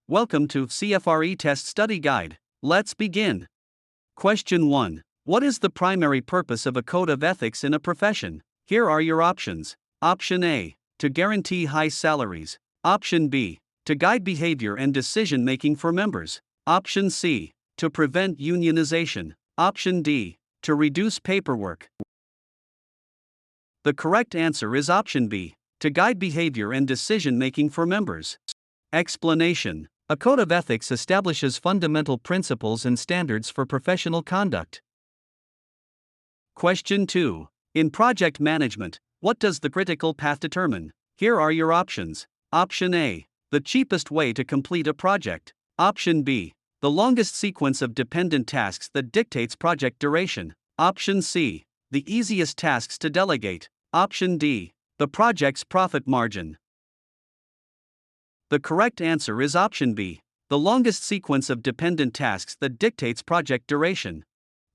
Welcome to CFRE Test Study Guide. Let's begin. Question 1. What is the primary purpose of a code of ethics in a profession? Here are your options. Option A. To guarantee high salaries. Option B. To guide behavior and decision making for members. Option C. To prevent unionization. Option D. To reduce paperwork. The correct answer is option B. To guide behavior and decision making for members. Explanation. A code of ethics establishes fundamental principles and standards for professional conduct. Question 2. In project management, what does the critical path determine? Here are your options. Option A. The cheapest way to complete a project. Option B. The longest sequence of dependent tasks that dictates project duration. Option C. The easiest tasks to delegate. Option D. The project's profit margin. The correct answer is option B. The longest sequence of dependent tasks that dictates project duration.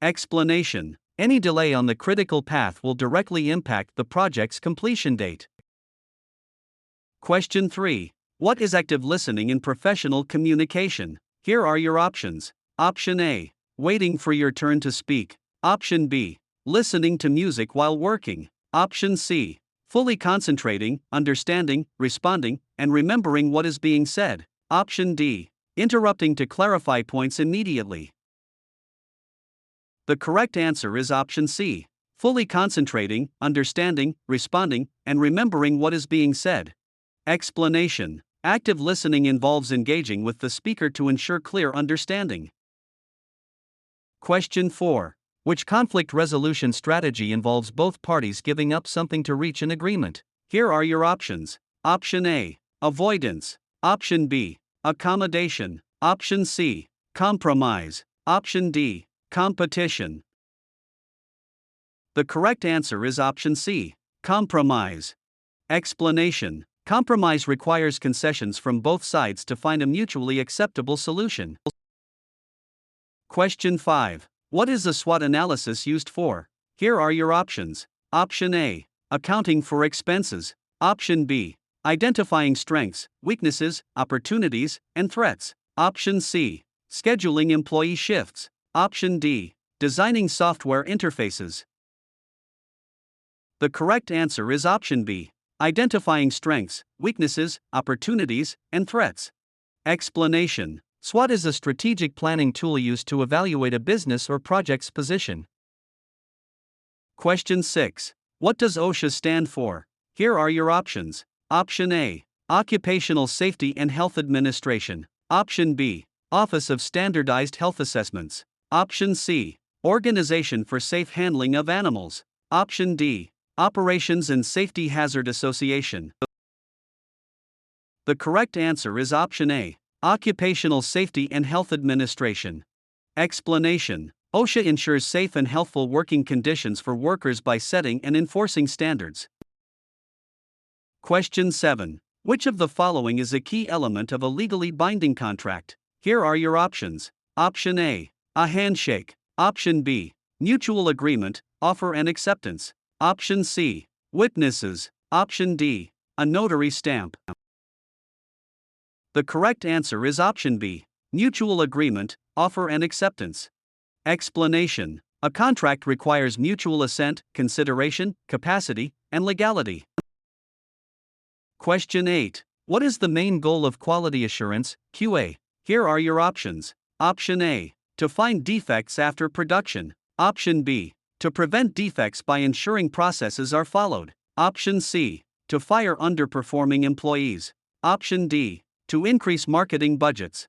Explanation. Any delay on the critical path will directly impact the project's completion date. Question 3. What is active listening in professional communication? Here are your options. Option A. Waiting for your turn to speak. Option B. Listening to music while working. Option C. Fully concentrating, understanding, responding, and remembering what is being said. Option D. Interrupting to clarify points immediately. The correct answer is option C. Fully concentrating, understanding, responding, and remembering what is being said. Explanation. Active listening involves engaging with the speaker to ensure clear understanding. Question 4. Which conflict resolution strategy involves both parties giving up something to reach an agreement? Here are your options. Option A. Avoidance. Option B. Accommodation. Option C. Compromise. Option D. Competition. The correct answer is option C. Compromise. Explanation. Compromise requires concessions from both sides to find a mutually acceptable solution. Question 5. What is a SWOT analysis used for? Here are your options. Option A. Accounting for expenses. Option B. Identifying strengths, weaknesses, opportunities, and threats. Option C. Scheduling employee shifts. Option D. Designing software interfaces. The correct answer is option B. Identifying strengths, weaknesses, opportunities, and threats. Explanation. SWOT is a strategic planning tool used to evaluate a business or project's position. Question 6. What does OSHA stand for? Here are your options. Option A. Occupational Safety and Health Administration. Option B. Office of Standardized Health Assessments. Option C. Organization for Safe Handling of Animals. Option D. Operations and Safety Hazard Association. The correct answer is option A. Occupational Safety and Health Administration. Explanation. OSHA ensures safe and healthful working conditions for workers by setting and enforcing standards. Question 7. Which of the following is a key element of a legally binding contract? Here are your options. Option A. A handshake. Option B. Mutual agreement, offer and acceptance. Option C. Witnesses. Option D. A notary stamp. The correct answer is option B. Mutual agreement, offer and acceptance. Explanation. A contract requires mutual assent, consideration, capacity, and legality. Question 8. What is the main goal of quality assurance, QA? Here are your options. Option A. To find defects after production. Option B. To prevent defects by ensuring processes are followed. Option C. To fire underperforming employees. Option D. To increase marketing budgets.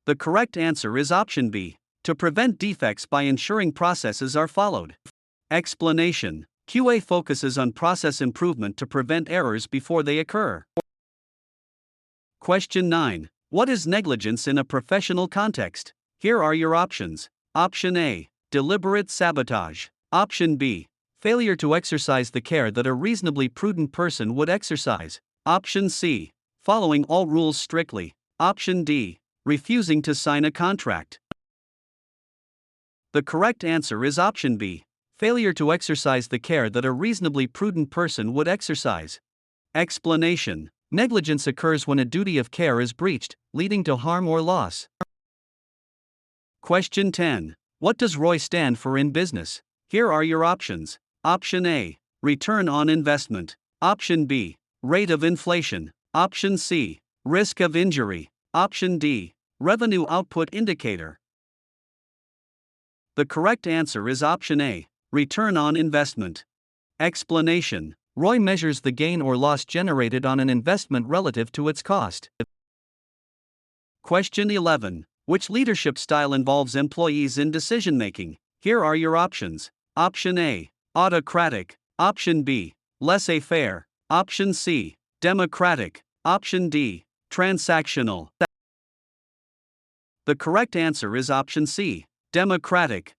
The correct answer is option B. To prevent defects by ensuring processes are followed. Explanation. QA focuses on process improvement to prevent errors before they occur. Question 9. What is negligence in a professional context? Here are your options. Option A. Deliberate sabotage. Option B. Failure to exercise the care that a reasonably prudent person would exercise. Option C. Following all rules strictly. Option D. Refusing to sign a contract. The correct answer is option B. Failure to exercise the care that a reasonably prudent person would exercise. Explanation. Negligence occurs when a duty of care is breached, leading to harm or loss. Question 10. What does ROI stand for in business? Here are your options. Option A. Return on investment. Option B. Rate of inflation. Option C. Risk of injury. Option D. Revenue output indicator. The correct answer is option A. Return on investment. Explanation. ROI measures the gain or loss generated on an investment relative to its cost. Question 11. Which leadership style involves employees in decision making? Here are your options. Option A. Autocratic. Option B. Laissez-faire. Option C. Democratic. Option D. Transactional. The correct answer is option C. Democratic.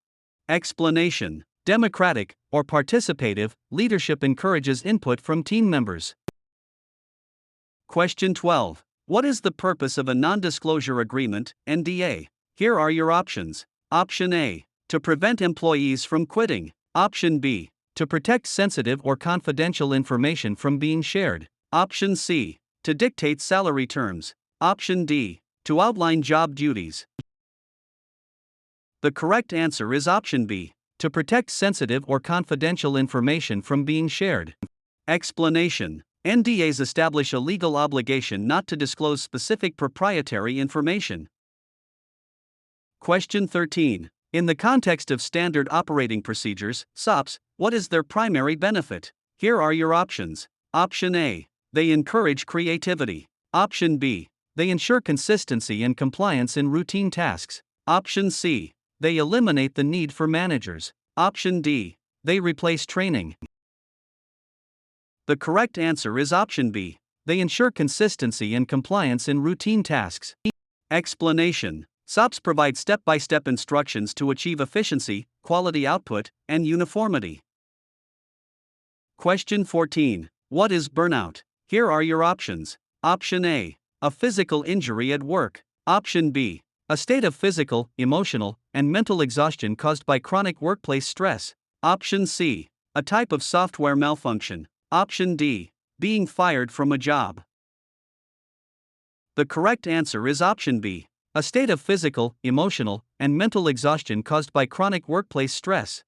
Explanation. Democratic, or participative, leadership encourages input from team members. Question 12. What is the purpose of a non-disclosure agreement, NDA? Here are your options. Option A. To prevent employees from quitting. Option B. To protect sensitive or confidential information from being shared. Option C. To dictate salary terms. Option D. To outline job duties. The correct answer is option B. To protect sensitive or confidential information from being shared. Explanation. NDAs establish a legal obligation not to disclose specific proprietary information. Question 13. In the context of standard operating procedures, SOPs, what is their primary benefit? Here are your options. Option A. They encourage creativity. Option B. They ensure consistency and compliance in routine tasks. Option C. They eliminate the need for managers. Option D. They replace training. The correct answer is option B. They ensure consistency and compliance in routine tasks. Explanation. SOPs provide step-by-step instructions to achieve efficiency, quality output, and uniformity. Question 14. What is burnout? Here are your options. Option A. A physical injury at work. Option B. A state of physical, emotional, and mental exhaustion caused by chronic workplace stress. Option C. A type of software malfunction. Option D. Being fired from a job. The correct answer is option B. A state of physical, emotional, and mental exhaustion caused by chronic workplace stress.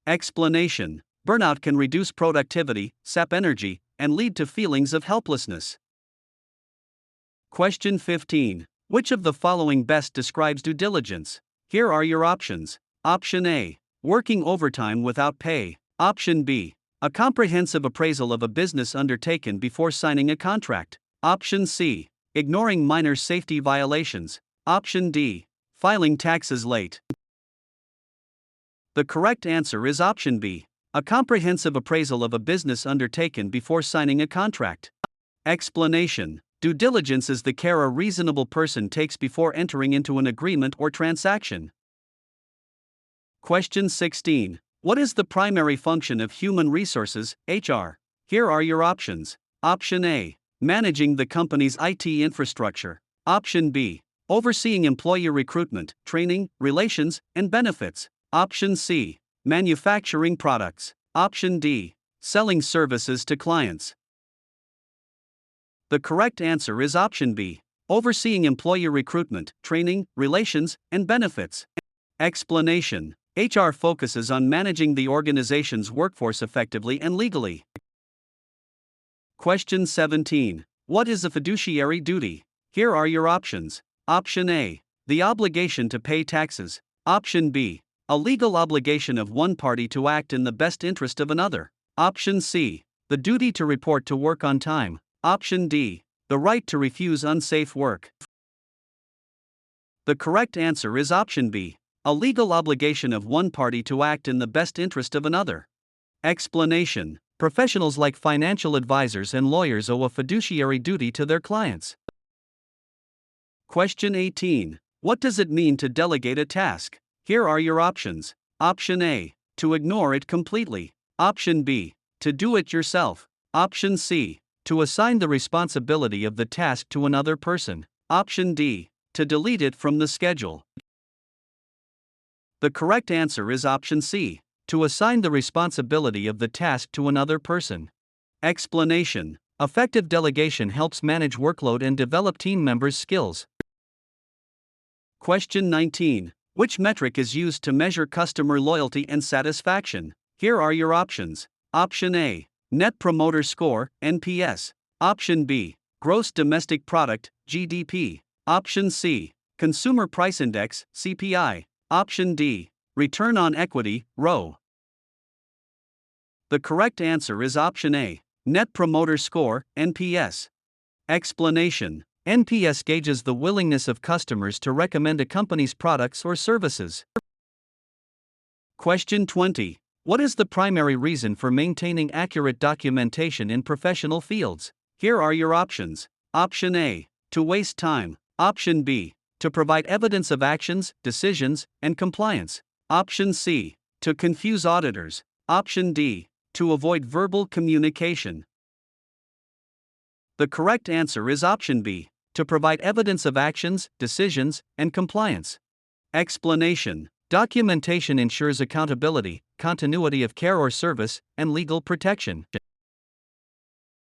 Explanation. Burnout can reduce productivity, sap energy, and lead to feelings of helplessness. Question 15. Which of the following best describes due diligence? Here are your options. Option A. Working overtime without pay. Option B. A comprehensive appraisal of a business undertaken before signing a contract. Option C. Ignoring minor safety violations. Option D. Filing taxes late. The correct answer is option B. A comprehensive appraisal of a business undertaken before signing a contract. Explanation. Due diligence is the care a reasonable person takes before entering into an agreement or transaction. Question 16. What is the primary function of human resources, HR? Here are your options. Option A. Managing the company's IT infrastructure. Option B. Overseeing employee recruitment, training, relations, and benefits. Option C. Manufacturing products. Option D. Selling services to clients. The correct answer is option B. Overseeing employee recruitment, training, relations, and benefits. Explanation. HR focuses on managing the organization's workforce effectively and legally. Question 17. What is a fiduciary duty? Here are your options. Option A. The obligation to pay taxes. Option B. A legal obligation of one party to act in the best interest of another. Option C. The duty to report to work on time. Option D. The right to refuse unsafe work. The correct answer is option B. A legal obligation of one party to act in the best interest of another. Explanation. Professionals like financial advisors and lawyers owe a fiduciary duty to their clients. Question 18. What does it mean to delegate a task? Here are your options. Option A. To ignore it completely. Option B. To do it yourself. Option C. To assign the responsibility of the task to another person. Option D. To delete it from the schedule. The correct answer is option C. To assign the responsibility of the task to another person. Explanation. Effective delegation helps manage workload and develop team members' skills. Question 19. Which metric is used to measure customer loyalty and satisfaction? Here are your options. Option A. Net Promoter Score, NPS. Option B. Gross Domestic Product, GDP. Option C. Consumer Price Index, CPI. Option D. Return on Equity, ROE. The correct answer is option A. Net Promoter Score, NPS. Explanation. NPS gauges the willingness of customers to recommend a company's products or services. Question 20. What is the primary reason for maintaining accurate documentation in professional fields? Here are your options. Option A. To waste time. Option B. To provide evidence of actions, decisions, and compliance. Option C. To confuse auditors. Option D. To avoid verbal communication. The correct answer is option B. To provide evidence of actions, decisions, and compliance. Explanation. Documentation ensures accountability, continuity of care or service, and legal protection.